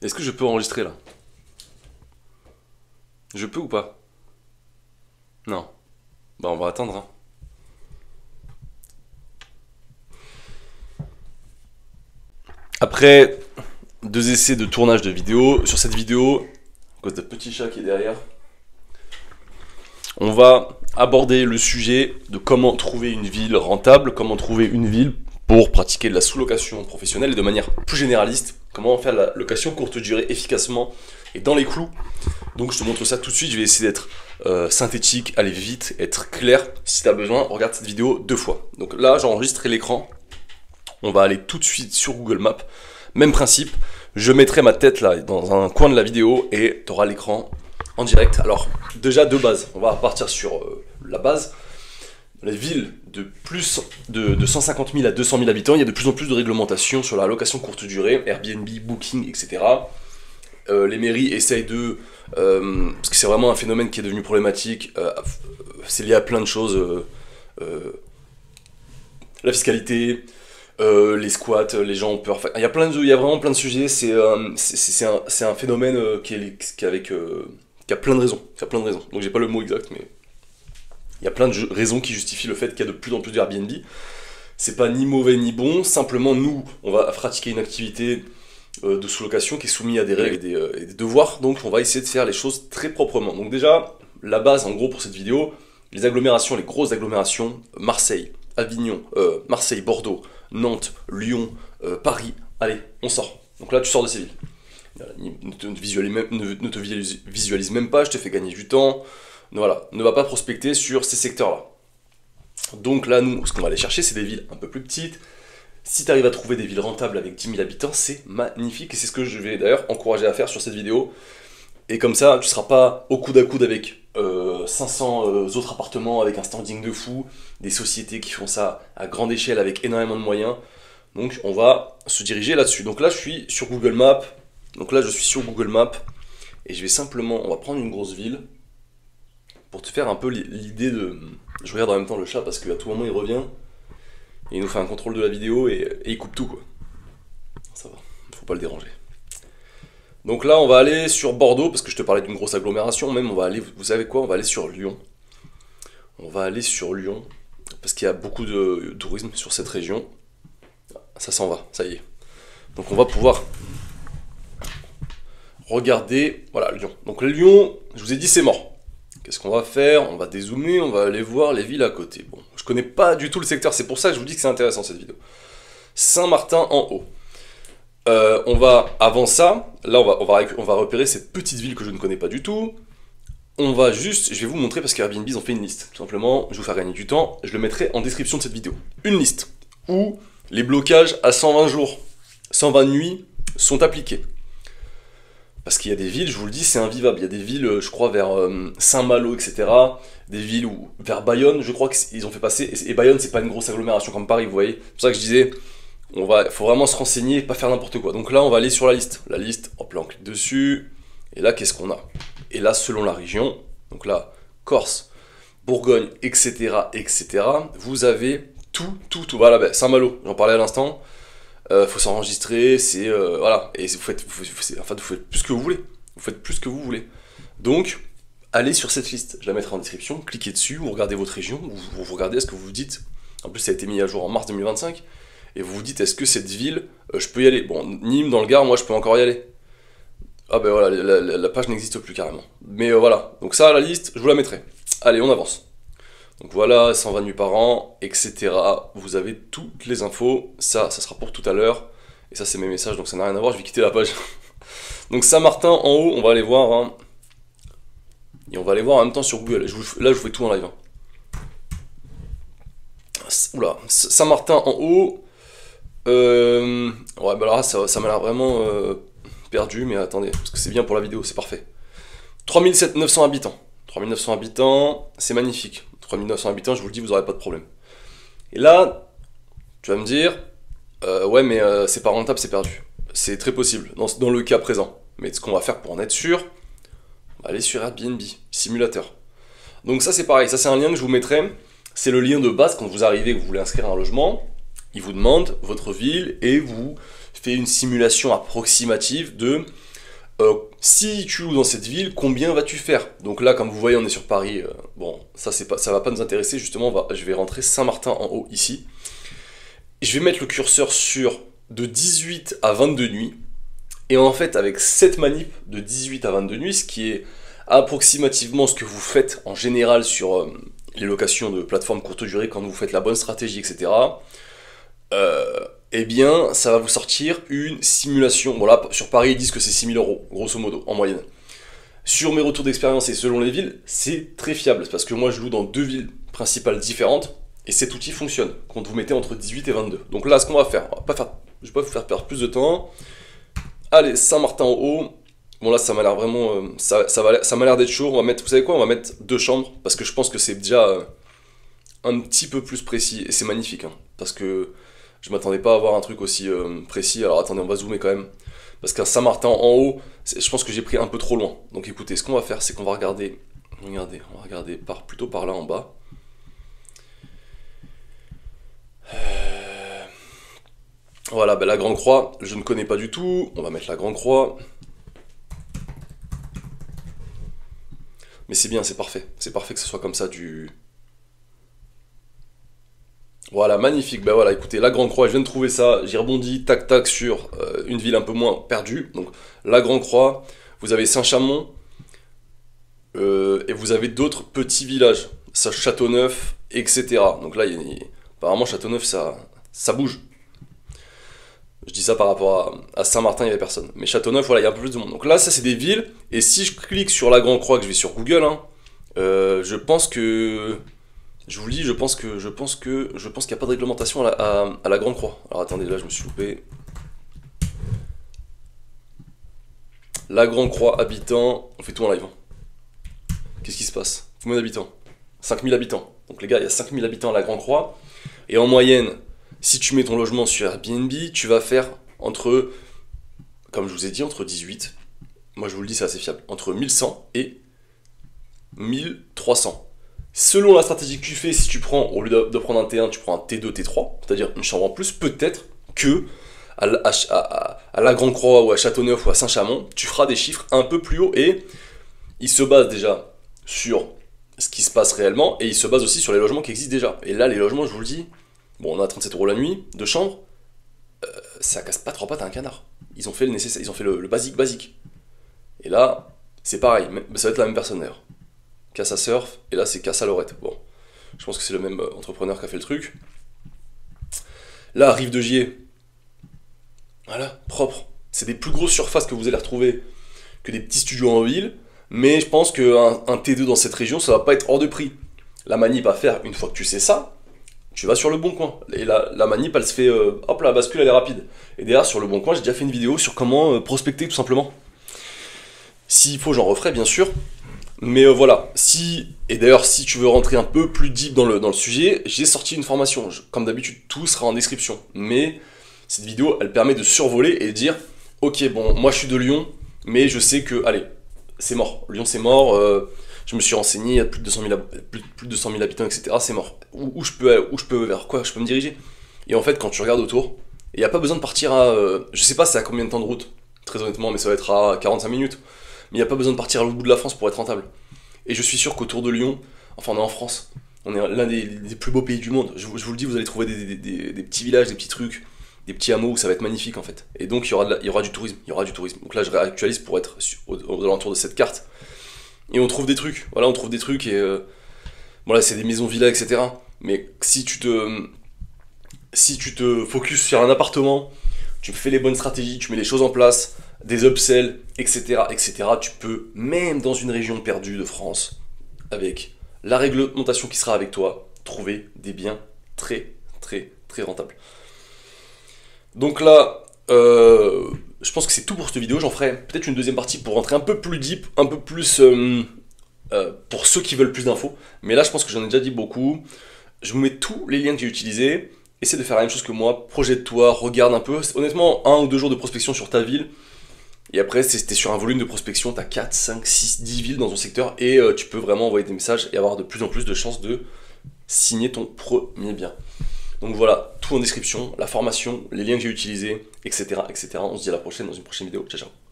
Est-ce que je peux enregistrer là? Je peux ou pas? Non. Bah on va attendre, hein. Après 2 essais de tournage de vidéo, sur cette vidéo, à cause de petit chat qui est derrière, on va aborder le sujet de comment trouver une ville rentable, comment trouver une ville pour pratiquer de la sous-location professionnelle et de manière plus généraliste, comment faire la location courte durée efficacement et dans les clous. Donc je te montre ça tout de suite, je vais essayer d'être synthétique, aller vite, être clair. Si tu as besoin, regarde cette vidéo 2 fois. Donc là, j'ai enregistré l'écran. On va aller tout de suite sur Google Maps. Même principe, je mettrai ma tête là dans un coin de la vidéo et tu auras l'écran en direct. Alors déjà de base, on va partir sur la base. Les villes de plus de 150 000 à 200 000 habitants, il y a de plus en plus de réglementations sur la location courte durée, Airbnb, Booking, etc. Les mairies essayent de... parce que c'est vraiment un phénomène qui est devenu problématique, c'est lié à plein de choses, la fiscalité, les squats, les gens ont peur, enfin, il y a vraiment plein de sujets, c'est un phénomène qui a plein de raisons, donc j'ai pas le mot exact, mais il y a plein de raisons qui justifient le fait qu'il y a de plus en plus d'Airbnb. C'est pas ni mauvais ni bon, simplement nous, on va pratiquer une activité de sous-location qui est soumise à des règles et des devoirs, donc on va essayer de faire les choses très proprement. Donc déjà, la base en gros pour cette vidéo, les agglomérations, les grosses agglomérations, Marseille, Avignon, Marseille, Bordeaux, Nantes, Lyon, Paris, allez, on sort. Donc là tu sors de ces villes. Ne te visualise même pas, je te fais gagner du temps. Voilà, ne va pas prospecter sur ces secteurs-là. Donc là, nous, ce qu'on va aller chercher, c'est des villes un peu plus petites. Si tu arrives à trouver des villes rentables avec 10 000 habitants, c'est magnifique. Et c'est ce que je vais d'ailleurs encourager à faire sur cette vidéo. Et comme ça, tu ne seras pas au coude à coude avec 500 autres appartements, avec un standing de fou, des sociétés qui font ça à grande échelle avec énormément de moyens. Donc on va se diriger là-dessus. Donc là, je suis sur Google Maps. Et je vais simplement, on va prendre une grosse ville. Pour te faire un peu l'idée de... Je regarde en même temps le chat parce qu'à tout moment il revient. Et il nous fait un contrôle de la vidéo et il coupe tout quoi. Ça va, faut pas le déranger. Donc là on va aller sur Bordeaux parce que je te parlais d'une grosse agglomération. Même on va aller, vous savez quoi, on va aller sur Lyon. On va aller sur Lyon parce qu'il y a beaucoup de tourisme sur cette région. Ça s'en va, ça y est. Donc on va pouvoir regarder, voilà Lyon. Donc Lyon, je vous ai dit c'est mort. Qu'est-ce qu'on va faire? On va dézoomer, on va aller voir les villes à côté. Bon, je connais pas du tout le secteur, c'est pour ça que je vous dis que c'est intéressant cette vidéo. Saint-Martin en haut. Avant ça, là on va repérer cette petite ville que je ne connais pas du tout. Je vais vous montrer parce qu'Airbnb ils ont fait une liste. Tout simplement, je vais vous faire gagner du temps, je le mettrai en description de cette vidéo. Une liste où les blocages à 120 jours, 120 nuits sont appliqués. Parce qu'il y a des villes, je vous le dis, c'est invivable. Il y a des villes, je crois, vers Saint-Malo, etc. Des villes vers Bayonne, je crois qu'ils ont fait passer. Et Bayonne, c'est pas une grosse agglomération comme Paris, vous voyez. C'est pour ça que je disais, faut vraiment se renseigner, pas faire n'importe quoi. Donc là, on va aller sur la liste. La liste, hop là, on clique dessus. Et là, qu'est-ce qu'on a? Et là, selon la région, donc là, Corse, Bourgogne, etc., vous avez tout. Voilà, ben, Saint-Malo, j'en parlais à l'instant. Faut s'enregistrer, voilà, et vous faites plus que vous voulez. Vous faites plus que vous voulez. Donc, allez sur cette liste. Je la mettrai en description. Cliquez dessus, vous regardez votre région, vous regardez ce que vous vous dites. En plus, ça a été mis à jour en mars 2025. Et vous vous dites, est-ce que cette ville, je peux y aller? Bon, Nîmes, dans le Gard, moi, je peux encore y aller. Ah ben voilà, la page n'existe plus carrément. Mais voilà. Donc ça, la liste, je vous la mettrai. Allez, on avance. Donc voilà, 120 nuits par an, etc. Vous avez toutes les infos. Ça sera pour tout à l'heure. Et ça, c'est mes messages, donc ça n'a rien à voir. Je vais quitter la page. Donc Saint-Martin, en haut, on va aller voir. Hein. Et on va aller voir en même temps sur Google. Là, je vous fais tout en live. Hein. Oula, Saint-Martin en haut. Ouais, bah là, ça m'a l'air vraiment perdu. Mais attendez, parce que c'est bien pour la vidéo, c'est parfait. 3900 habitants. 3900 habitants, c'est magnifique. 3900 habitants, je vous le dis, vous n'aurez pas de problème. Et là, tu vas me dire, ouais, mais c'est pas rentable, c'est perdu. C'est très possible, dans le cas présent. Mais ce qu'on va faire pour en être sûr, on va aller sur Airbnb, simulateur. Donc ça, c'est pareil, ça c'est un lien que je vous mettrai. C'est le lien de base quand vous arrivez et que vous voulez inscrire un logement. Il vous demande votre ville et vous fais une simulation approximative de si tu loues dans cette ville, combien vas-tu faire? Donc là, comme vous voyez, on est sur Paris. Bon, ça va pas nous intéresser. Justement, je vais rentrer Saint-Martin en haut ici. Je vais mettre le curseur sur de 18 à 22 nuits. Et en fait, avec cette manip de 18 à 22 nuits, ce qui est approximativement ce que vous faites en général sur les locations de plateformes courte durée quand vous faites la bonne stratégie, etc. Eh bien, ça va vous sortir une simulation. Bon là, sur Paris, ils disent que c'est 6 000 euros, grosso modo, en moyenne. Sur mes retours d'expérience et selon les villes, c'est très fiable, parce que moi je loue dans 2 villes principales différentes, et cet outil fonctionne, quand vous mettez entre 18 et 22. Donc là, ce qu'on va faire, je vais pas vous faire perdre plus de temps. Allez, Saint-Martin en haut. Bon là, ça m'a l'air vraiment, ça m'a l'air d'être chaud. On va mettre, vous savez quoi, on va mettre 2 chambres, parce que je pense que c'est déjà un petit peu plus précis, et c'est magnifique, hein, parce que je m'attendais pas à avoir un truc aussi précis. Alors attendez, on va zoomer quand même. Parce qu'un Saint-Martin en haut, je pense que j'ai pris un peu trop loin. Donc écoutez, ce qu'on va faire, c'est qu'on va regarder. Regardez, on va regarder plutôt par là en bas. Voilà, ben la Grande Croix, je ne connais pas du tout. On va mettre la Grande Croix. Mais c'est bien, c'est parfait. C'est parfait que ce soit comme ça du... Voilà, magnifique. Ben voilà, écoutez, la Grande Croix, je viens de trouver ça. J'ai rebondi, tac tac, sur une ville un peu moins perdue. Donc, la Grande Croix, vous avez Saint-Chamond, et vous avez d'autres petits villages, Châteauneuf, etc. Donc là, apparemment, Châteauneuf, ça bouge. Je dis ça par rapport à Saint-Martin, il n'y avait personne. Mais Châteauneuf, voilà, il y a un peu plus de monde. Donc là, ça, c'est des villes. Et si je clique sur la Grande Croix, que je vais sur Google, hein, je pense que... Je vous le dis, je pense qu'il n'y a pas de réglementation à la Grande Croix. Alors attendez, là je me suis loupé. La Grande Croix, habitants, on fait tout en live. Qu'est-ce qui se passe? Combien d'habitants? 5000 habitants. Donc les gars, il y a 5000 habitants à la Grande Croix. Et en moyenne, si tu mets ton logement sur Airbnb, tu vas faire entre, comme je vous ai dit, entre 18, moi je vous le dis, c'est assez fiable, entre 1100 et 1300. Selon la stratégie que tu fais, si tu prends, au lieu de prendre un T1, tu prends un T2, T3, c'est-à-dire une chambre en plus, peut-être que à la Grande Croix ou à Châteauneuf ou à Saint-Chamond, tu feras des chiffres un peu plus hauts et ils se basent déjà sur ce qui se passe réellement et ils se basent aussi sur les logements qui existent déjà. Et là, les logements, je vous le dis, bon, on a 37 € la nuit, 2 chambres, ça casse pas 3 pattes à un canard. Ils ont fait le nécessaire, ils ont fait le basique. Et là, c'est pareil, ça va être la même personne d'ailleurs. Casa Surf, et là c'est Casa Lorette. Bon, je pense que c'est le même entrepreneur qui a fait le truc. Là, Rive de Gier, voilà, propre. C'est des plus grosses surfaces que vous allez retrouver que des petits studios en ville, mais je pense qu'un T2 dans cette région, ça va pas être hors de prix. La manip à faire, une fois que tu sais ça, tu vas sur Le Bon Coin. Et la manip, elle se fait, hop, la bascule, elle est rapide. Et derrière, sur Le Bon Coin, j'ai déjà fait une vidéo sur comment prospecter tout simplement. S'il faut, j'en referai, bien sûr. Mais voilà, et d'ailleurs si tu veux rentrer un peu plus deep dans le sujet, j'ai sorti une formation, comme d'habitude tout sera en description, mais cette vidéo elle permet de survoler et de dire ok bon moi je suis de Lyon, mais je sais que, allez, c'est mort, Lyon c'est mort, je me suis renseigné, il y a plus de 200 000 habitants, etc, c'est mort, où je peux, vers quoi je peux me diriger? Et en fait quand tu regardes autour, il n'y a pas besoin de partir à, je sais pas c'est à combien de temps de route, très honnêtement, mais ça va être à 45 minutes, mais il n'y a pas besoin de partir à l'autre bout de la France pour être rentable. Et je suis sûr qu'autour de Lyon, enfin on est en France, on est l'un des plus beaux pays du monde. Je vous le dis, vous allez trouver des petits villages, des petits trucs, des petits hameaux où ça va être magnifique en fait. Et donc il y aura du tourisme, Donc là je réactualise pour être aux alentours de cette carte. Et on trouve des trucs, voilà, et voilà, c'est des maisons villas, etc. Mais si tu te focus sur un appartement, tu fais les bonnes stratégies, tu mets les choses en place, des upsells, etc., tu peux, même dans une région perdue de France, avec la réglementation qui sera avec toi, trouver des biens très rentables. Donc là, je pense que c'est tout pour cette vidéo. J'en ferai peut-être une deuxième partie pour rentrer un peu plus deep, un peu plus pour ceux qui veulent plus d'infos. Mais là, je pense que j'en ai déjà dit beaucoup. Je vous mets tous les liens que j'ai utilisés. Essaie de faire la même chose que moi, projette-toi, regarde un peu. Honnêtement, 1 ou 2 jours de prospection sur ta ville. Et après, c'était sur un volume de prospection, tu as 4, 5, 6, 10 villes dans ton secteur et tu peux vraiment envoyer des messages et avoir de plus en plus de chances de signer ton premier bien. Donc voilà, tout en description, la formation, les liens que j'ai utilisés, etc., etc. On se dit à la prochaine dans une prochaine vidéo. Ciao, ciao.